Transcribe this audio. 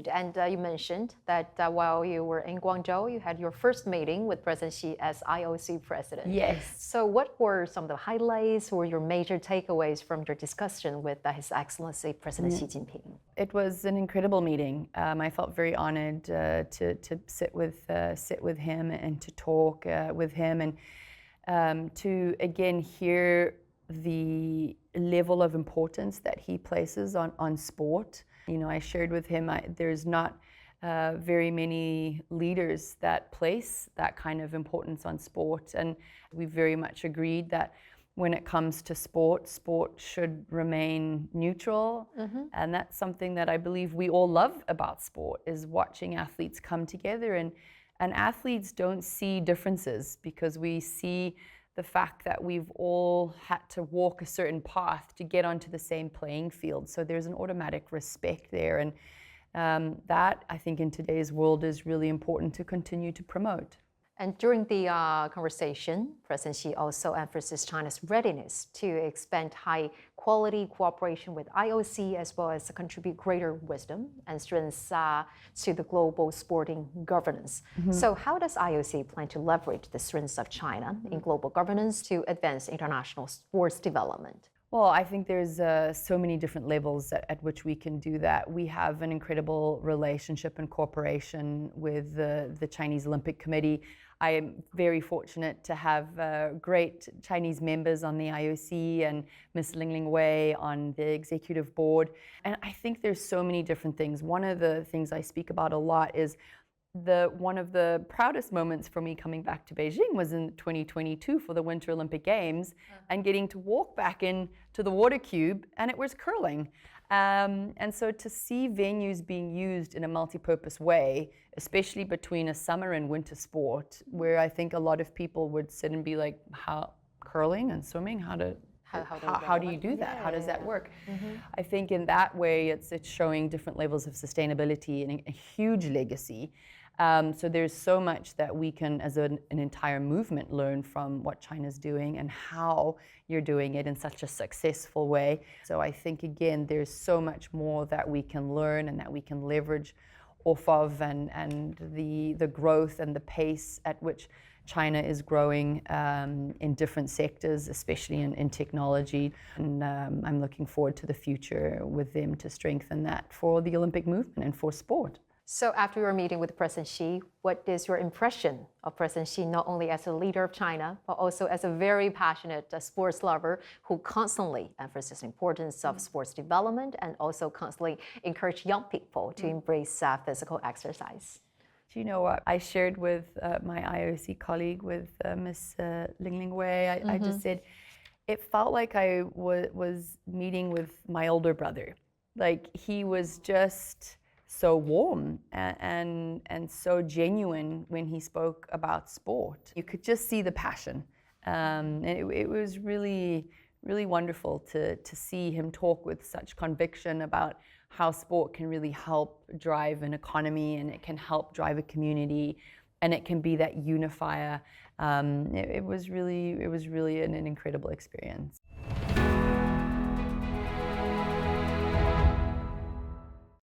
Indeed. And you mentioned that while you were in Guangzhou, you had your first meeting with President Xi as IOC President. Yes. So what were some of the highlights or your major takeaways from your discussion with His Excellency President Xi Jinping? It was an incredible meeting. I felt very honored to sit with him and to talk with him and to again hear the level of importance that he places on sport. You know, I shared with him there's not very many leaders that place that kind of importance on sport, and we very much agreed that when it comes to sport should remain neutral. And that's something that I believe we all love about sport, is watching athletes come together, and athletes don't see differences because we see the fact that we've all had to walk a certain path to get onto the same playing field. So there's an automatic respect there, and that I think in today's world is really important to continue to promote. And during the conversation, President Xi also emphasized China's readiness to expand high-quality cooperation with IOC, as well as to contribute greater wisdom and strengths to the global sporting governance. So how does IOC plan to leverage the strengths of China in global governance to advance international sports development? Well, I think there's so many different levels at which we can do that. We have an incredible relationship and cooperation with the Chinese Olympic Committee. I am very fortunate to have great Chinese members on the IOC and Ms. Ling Wei on the executive board. And I think there's so many different things. One of the things I speak about a lot is one of the proudest moments for me coming back to Beijing was in 2022 for the Winter Olympic Games and getting to walk back into the water cube, and it was curling. And so to see venues being used in a multi-purpose way, especially between a summer and winter sport, where I think a lot of people would sit and be like, how curling and swimming, how do you do that? How does that work? I think in that way, it's showing different levels of sustainability and a huge legacy. So there's so much that we can, as an entire movement, learn from what China's doing and how you're doing it in such a successful way. So I think, again, there's so much more that we can learn and that we can leverage off of, and the growth and the pace at which China is growing in different sectors, especially in technology. And I'm looking forward to the future with them to strengthen that for the Olympic movement and for sport. So after your meeting with President Xi, what is your impression of President Xi, not only as a leader of China, but also as a very passionate sports lover who constantly emphasizes the importance of sports development and also constantly encourage young people to embrace physical exercise? Do you know what I shared with my IOC colleague, with Ms. Ling Wei? I just said, it felt like I was meeting with my older brother. Like, he was just so warm and so genuine when he spoke about sport. You could just see the passion. It was really, really wonderful to see him talk with such conviction about how sport can really help drive an economy, and it can help drive a community, and it can be that unifier. It was really an incredible experience.